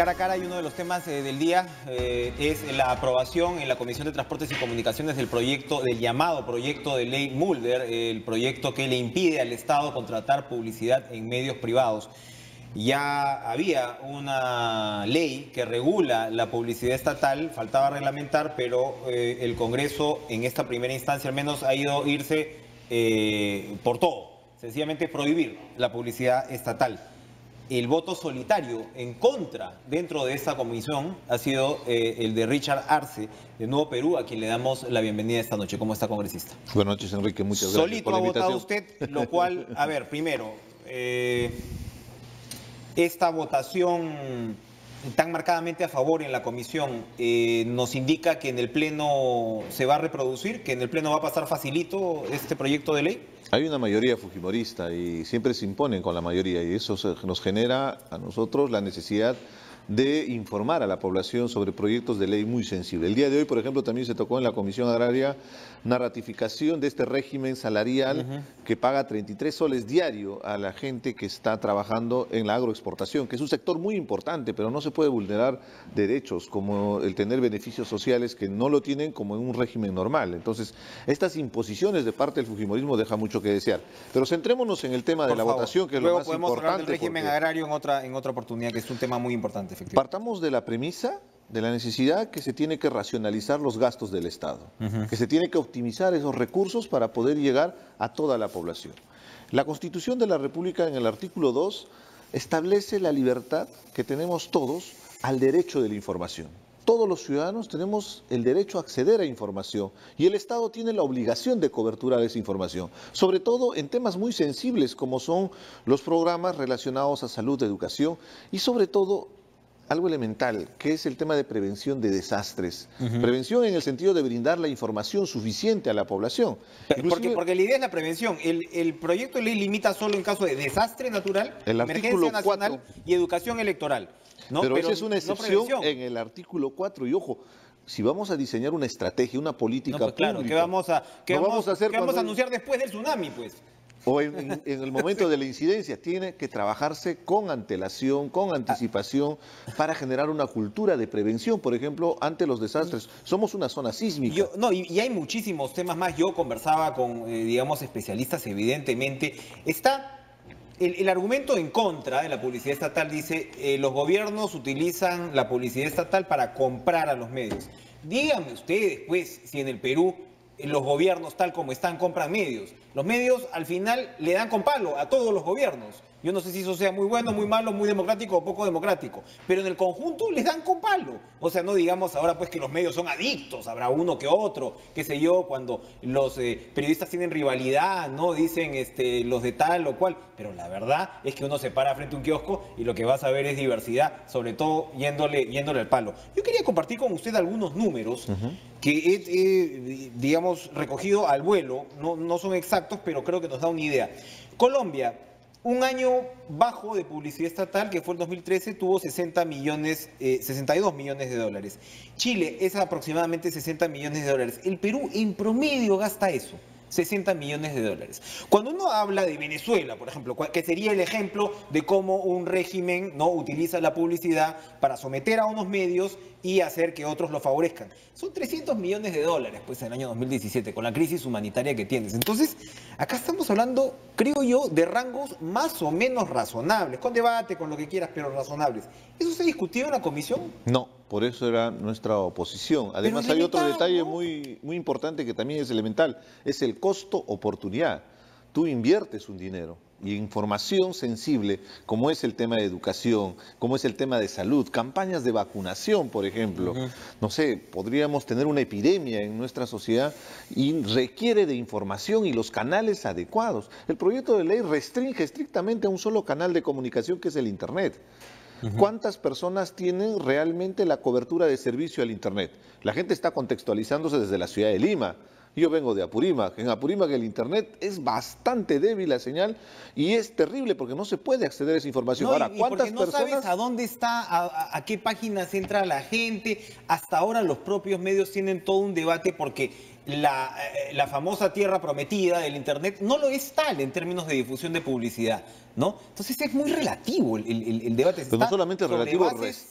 cara a cara, y uno de los temas del día es la aprobación en la Comisión de Transportes y Comunicaciones del llamado proyecto de ley Mulder, el proyecto que le impide al Estado contratar publicidad en medios privados. Ya había una ley que regula la publicidad estatal, faltaba reglamentar, pero el Congreso en esta primera instancia al menos ha ido a irse por todo, sencillamente prohibir la publicidad estatal. El voto solitario en contra dentro de esta comisión ha sido el de Richard Arce, de Nuevo Perú, a quien le damos la bienvenida esta noche. ¿Cómo está, congresista? Buenas noches, Enrique. Muchas gracias Solito por la invitación. ha votado usted, lo cual, a ver, primero, esta votación tan marcadamente a favor en la comisión nos indica que en el Pleno se va a reproducir, que en el Pleno va a pasar facilito este proyecto de ley. Hay una mayoría fujimorista y siempre se imponen con la mayoría, y eso nos genera a nosotros la necesidad de informar a la población sobre proyectos de ley muy sensibles. El día de hoy, por ejemplo, también se tocó en la Comisión Agraria una ratificación de este régimen salarial que paga 33 soles diario a la gente que está trabajando en la agroexportación, que es un sector muy importante, pero no se puede vulnerar derechos como el tener beneficios sociales que no lo tienen como en un régimen normal. Entonces, estas imposiciones de parte del fujimorismo dejan mucho que desear. Pero centrémonos en el tema de la votación, que es lo más importante. Luego podemos hablar del régimen agrario en otra oportunidad, que es un tema muy importante. Partamos de la premisa de la necesidad que se tiene que racionalizar los gastos del Estado, que se tiene que optimizar esos recursos para poder llegar a toda la población. La Constitución de la República, en el artículo 2, establece la libertad que tenemos todos al derecho de la información. Todos los ciudadanos tenemos el derecho a acceder a información y el Estado tiene la obligación de cobertura de esa información, sobre todo en temas muy sensibles como son los programas relacionados a salud, educación y sobre todo algo elemental, que es el tema de prevención de desastres. Prevención en el sentido de brindar la información suficiente a la población. Porque la idea es la prevención. El proyecto de ley limita solo en caso de desastre natural, emergencia nacional y educación electoral. ¿No? Pero esa es una excepción en el artículo 4. Y ojo, si vamos a diseñar una estrategia, una política pública, ¿qué vamos a anunciar después del tsunami, pues? O en el momento de la incidencia, tiene que trabajarse con antelación, con anticipación, para generar una cultura de prevención, por ejemplo, ante los desastres. Somos una zona sísmica. Y hay muchísimos temas más. Yo conversaba con, digamos, especialistas, evidentemente. Está el argumento en contra de la publicidad estatal, dice, los gobiernos utilizan la publicidad estatal para comprar a los medios. Díganme ustedes, pues, si en el Perú los gobiernos tal como están compran medios. Los medios al final le dan con palo a todos los gobiernos. Yo no sé si eso sea muy bueno, muy malo, muy democrático o poco democrático, pero en el conjunto les dan con palo. O sea, no digamos ahora pues que los medios son adictos, habrá uno que otro, qué sé yo, cuando los periodistas tienen rivalidad, ¿no? Dicen los de tal o cual, pero la verdad es que uno se para frente a un kiosco y lo que vas a ver es diversidad, sobre todo yéndole al palo. Yo quería compartir con usted algunos números que he, digamos, recogido al vuelo, no son exactos, pero creo que nos da una idea. Colombia, un año bajo de publicidad estatal, que fue el 2013, tuvo 62 millones de dólares. Chile es aproximadamente 60 millones de dólares. El Perú en promedio gasta eso, 60 millones de dólares. Cuando uno habla de Venezuela, por ejemplo, que sería el ejemplo de cómo un régimen no utiliza la publicidad para someter a unos medios y hacer que otros lo favorezcan. Son 300 millones de dólares, pues, en el año 2017, con la crisis humanitaria que tienes. Entonces, acá estamos hablando, creo yo, de rangos más o menos razonables, con debate, con lo que quieras, pero razonables. ¿Eso se ha discutido en la comisión? No, por eso era nuestra oposición. Además, hay otro detalle muy importante que también es elemental, es el costo-oportunidad. Tú inviertes un dinero y información sensible, como es el tema de educación, como es el tema de salud, campañas de vacunación, por ejemplo. No sé, podríamos tener una epidemia en nuestra sociedad y requiere de información y los canales adecuados. El proyecto de ley restringe estrictamente a un solo canal de comunicación, que es el Internet. ¿Cuántas personas tienen realmente la cobertura de servicio al Internet? La gente está contextualizándose desde la ciudad de Lima. Yo vengo de Apurímac. En Apurímac el Internet es bastante débil la señal y es terrible porque no se puede acceder a esa información. No, ahora, ¿cuántas porque no sabes a dónde está, a qué páginas entra la gente. Hasta ahora los propios medios tienen todo un debate porque la famosa tierra prometida del Internet no lo es tal en términos de difusión de publicidad, ¿no? Entonces es muy relativo el debate. Pero no solamente sobre relativo, bases...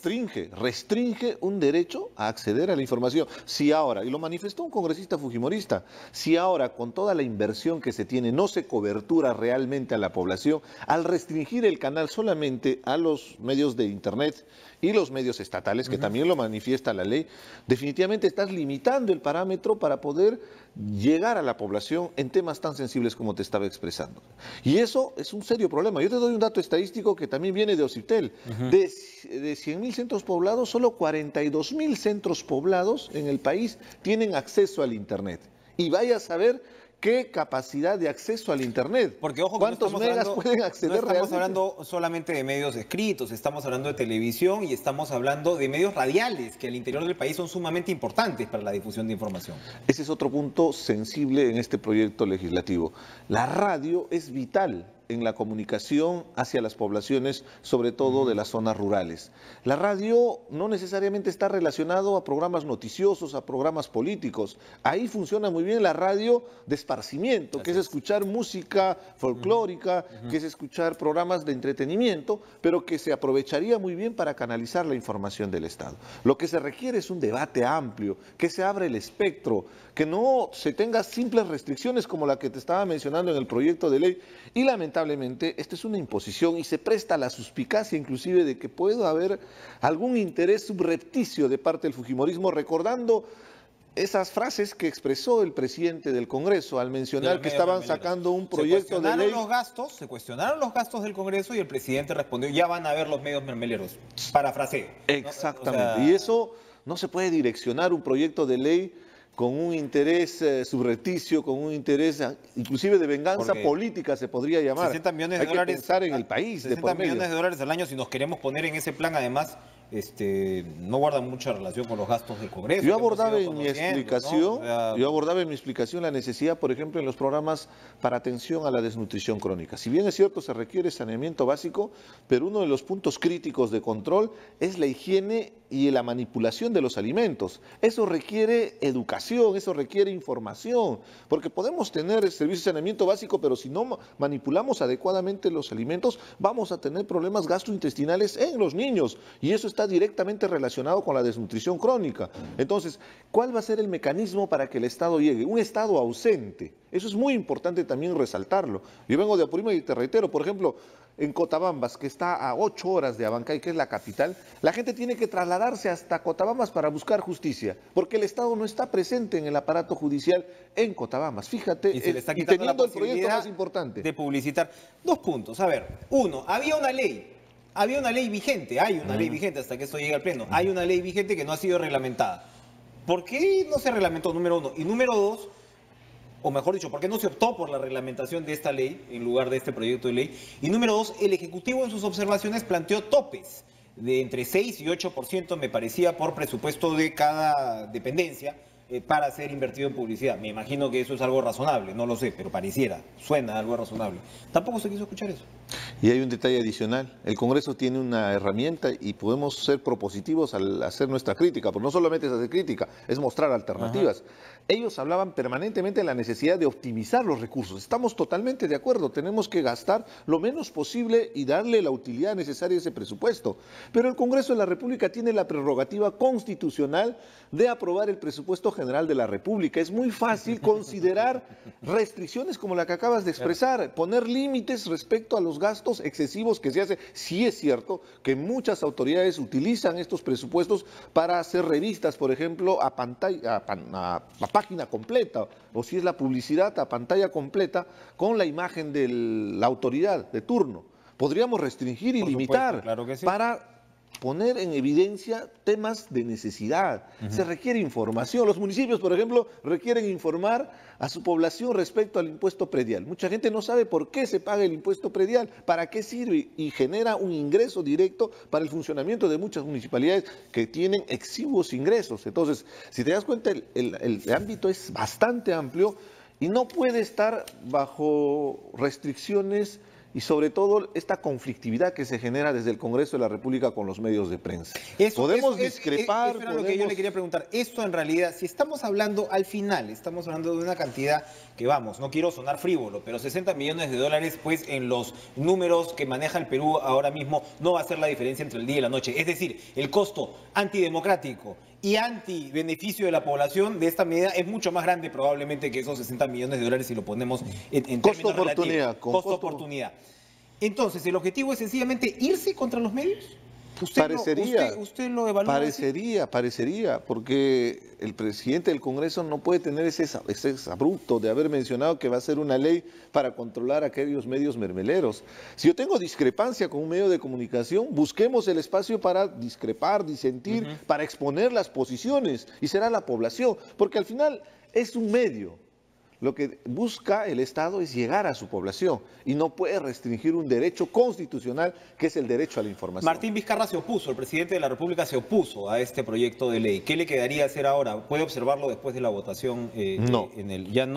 restringe un derecho a acceder a la información. Si ahora, y lo manifestó un congresista fujimorista, si ahora con toda la inversión que se tiene no se cobertura realmente a la población, al restringir el canal solamente a los medios de Internet y los medios estatales, que también lo manifiesta la ley, definitivamente estás limitando el parámetro para poder llegar a la población en temas tan sensibles como te estaba expresando. Y eso es un serio problema. Yo te doy un dato estadístico que también viene de Ocitel. De 100.000 centros poblados, solo 42.000 centros poblados en el país tienen acceso al Internet. Y vaya a saber qué capacidad de acceso al Internet. Porque, ojo, que ¿cuántos megas pueden acceder realmente? No estamos hablando solamente de medios escritos, estamos hablando de televisión y estamos hablando de medios radiales, que al interior del país son sumamente importantes para la difusión de información. Ese es otro punto sensible en este proyecto legislativo. La radio es vital en la comunicación hacia las poblaciones, sobre todo de las zonas rurales. La radio no necesariamente está relacionado a programas noticiosos, a programas políticos. Ahí funciona muy bien la radio de esparcimiento, que es escuchar música folclórica, que es escuchar programas de entretenimiento, pero que se aprovecharía muy bien para canalizar la información del Estado. Lo que se requiere es un debate amplio, que se abra el espectro, que no se tenga simples restricciones como la que te estaba mencionando en el proyecto de ley, y lamentablemente esta es una imposición y se presta a la suspicacia inclusive de que pueda haber algún interés subrepticio de parte del fujimorismo, recordando esas frases que expresó el presidente del Congreso al mencionar que estaban sacando un proyecto de ley. Se cuestionaron los gastos del Congreso y el presidente respondió: ya van a ver los medios mermeleros. Parafraseo. Exactamente. ¿No? O sea... Y eso no se puede direccionar un proyecto de ley con un interés subrepticio, con un interés inclusive de venganza política, se podría llamar. 60 millones de Hay dólares, que pensar en el país. 60 millones de dólares al año, si nos queremos poner en ese plan, además, no guardan mucha relación con los gastos del Congreso. Yo abordaba en mi explicación, ¿no? O sea... yo abordaba en mi explicación la necesidad, por ejemplo, en los programas para atención a la desnutrición crónica. Si bien es cierto, se requiere saneamiento básico, pero uno de los puntos críticos de control es la higiene y la manipulación de los alimentos. Eso requiere educación, eso requiere información, porque podemos tener el servicio de saneamiento básico, pero si no manipulamos adecuadamente los alimentos, vamos a tener problemas gastrointestinales en los niños, y eso está directamente relacionado con la desnutrición crónica. Entonces, ¿cuál va a ser el mecanismo para que el Estado llegue? Un Estado ausente. Eso es muy importante también resaltarlo. Yo vengo de Apurímac y te reitero, por ejemplo, en Cotabambas, que está a 8 horas de Abancay, que es la capital, la gente tiene que trasladarse hasta Cotabambas para buscar justicia, porque el Estado no está presente en el aparato judicial en Cotabambas. Fíjate, y teniendo el proyecto más importante. De publicitar. 2 puntos. A ver, uno, había una ley vigente, hay una ley vigente hasta que esto llegue al Pleno. Hay una ley vigente que no ha sido reglamentada. ¿Por qué no se reglamentó? Número 1. Y número 2, o mejor dicho, ¿por qué no se optó por la reglamentación de esta ley en lugar de este proyecto de ley? Y número 2, el Ejecutivo en sus observaciones planteó topes de entre 6 y 8%, me parecía, por presupuesto de cada dependencia para ser invertido en publicidad. Me imagino que eso es algo razonable, no lo sé, pero pareciera, suena algo razonable. Tampoco se quiso escuchar eso. Y hay un detalle adicional, el Congreso tiene una herramienta y podemos ser propositivos al hacer nuestra crítica, pero no solamente es hacer crítica, es mostrar alternativas. Ellos hablaban permanentemente de la necesidad de optimizar los recursos, estamos totalmente de acuerdo, tenemos que gastar lo menos posible y darle la utilidad necesaria a ese presupuesto, pero el Congreso de la República tiene la prerrogativa constitucional de aprobar el presupuesto general de la República. Es muy fácil considerar restricciones como la que acabas de expresar, poner límites respecto a los gastos excesivos que se hace. Sí es cierto que muchas autoridades utilizan estos presupuestos para hacer revistas, por ejemplo, a página completa, o si es la publicidad, a pantalla completa, con la imagen de la autoridad de turno. Podríamos restringir y limitar, claro que sí, para poner en evidencia temas de necesidad. Se requiere información. Los municipios, por ejemplo, requieren informar a su población respecto al impuesto predial. Mucha gente no sabe por qué se paga el impuesto predial, para qué sirve, y genera un ingreso directo para el funcionamiento de muchas municipalidades que tienen exiguos ingresos. Entonces, si te das cuenta, el ámbito es bastante amplio y no puede estar bajo restricciones y sobre todo esta conflictividad que se genera desde el Congreso de la República con los medios de prensa. Podemos discrepar. Eso era lo que yo le quería preguntar. Esto en realidad, si estamos hablando al final, estamos hablando de una cantidad que vamos, no quiero sonar frívolo, pero 60 millones de dólares, pues en los números que maneja el Perú ahora mismo no va a ser la diferencia entre el día y la noche. Es decir, el costo antidemocrático y anti-beneficio de la población de esta medida es mucho más grande probablemente que esos 60 millones de dólares si lo ponemos en términos relativos. Costo-oportunidad. Entonces, ¿el objetivo es sencillamente irse contra los medios? ¿Usted lo evalúa Parecería, porque el presidente del Congreso no puede tener ese abrupto de haber mencionado que va a ser una ley para controlar aquellos medios mermeleros. Si yo tengo discrepancia con un medio de comunicación, busquemos el espacio para discrepar, disentir, para exponer las posiciones, y será la población, porque al final es un medio. Lo que busca el Estado es llegar a su población y no puede restringir un derecho constitucional que es el derecho a la información. Martín Vizcarra se opuso, el presidente de la República se opuso a este proyecto de ley. ¿Qué le quedaría hacer ahora? ¿Puede observarlo después de la votación? No,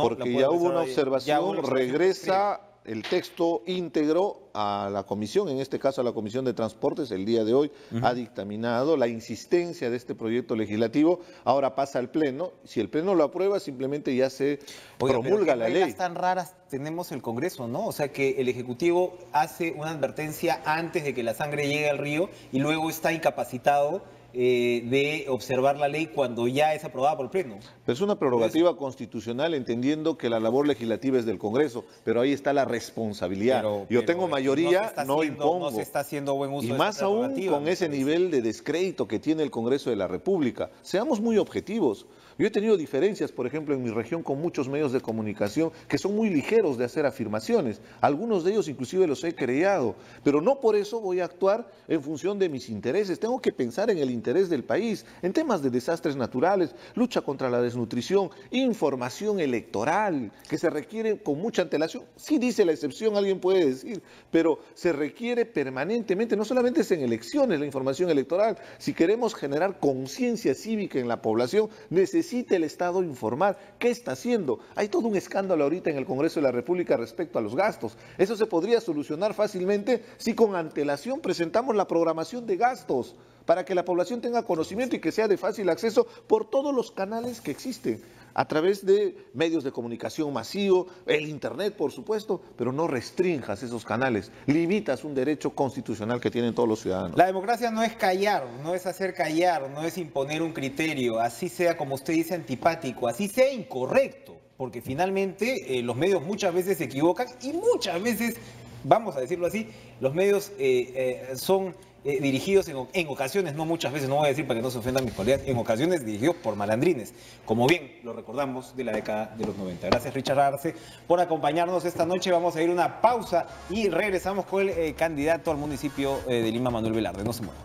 porque ya hubo una observación, regresa el texto íntegro a la comisión, en este caso a la Comisión de Transportes, el día de hoy ha dictaminado la insistencia de este proyecto legislativo, ahora pasa al Pleno, si el Pleno lo aprueba simplemente ya se promulga la ley. ¿Qué reglas tan raras tenemos el Congreso, no? O sea que el Ejecutivo hace una advertencia antes de que la sangre llegue al río y luego está incapacitado de observar la ley cuando ya es aprobada por el Pleno. Es una prerrogativa constitucional, entendiendo que la labor legislativa es del Congreso, pero ahí está la responsabilidad. Yo tengo mayoría, no impongo. No se está haciendo buen uso y más aún con ese nivel de descrédito que tiene el Congreso de la República. Seamos muy objetivos. Yo he tenido diferencias, por ejemplo, en mi región con muchos medios de comunicación que son muy ligeros de hacer afirmaciones. Algunos de ellos inclusive los he creado, pero no por eso voy a actuar en función de mis intereses. Tengo que pensar en el interés del país, en temas de desastres naturales, lucha contra la desnutrición, información electoral, que se requiere con mucha antelación. Sí dice la excepción, alguien puede decir, pero se requiere permanentemente, no solamente es en elecciones la información electoral. Si queremos generar conciencia cívica en la población, necesita el Estado informar qué está haciendo. Hay todo un escándalo ahorita en el Congreso de la República respecto a los gastos. Eso se podría solucionar fácilmente si con antelación presentamos la programación de gastos para que la población tenga conocimiento y que sea de fácil acceso por todos los canales que existen, a través de medios de comunicación masivo, el Internet, por supuesto, pero no restrinjas esos canales, limitas un derecho constitucional que tienen todos los ciudadanos. La democracia no es callar, no es hacer callar, no es imponer un criterio, así sea, como usted dice, antipático, así sea incorrecto, porque finalmente los medios muchas veces se equivocan y muchas veces, vamos a decirlo así, los medios son dirigidos en ocasiones, no muchas veces, no voy a decir para que no se ofendan mis colegas, en ocasiones dirigidos por malandrines, como bien lo recordamos de la década de los 90. Gracias, Richard Arce, por acompañarnos esta noche. Vamos a ir a una pausa y regresamos con el candidato al municipio de Lima, Manuel Velarde. No se muevan.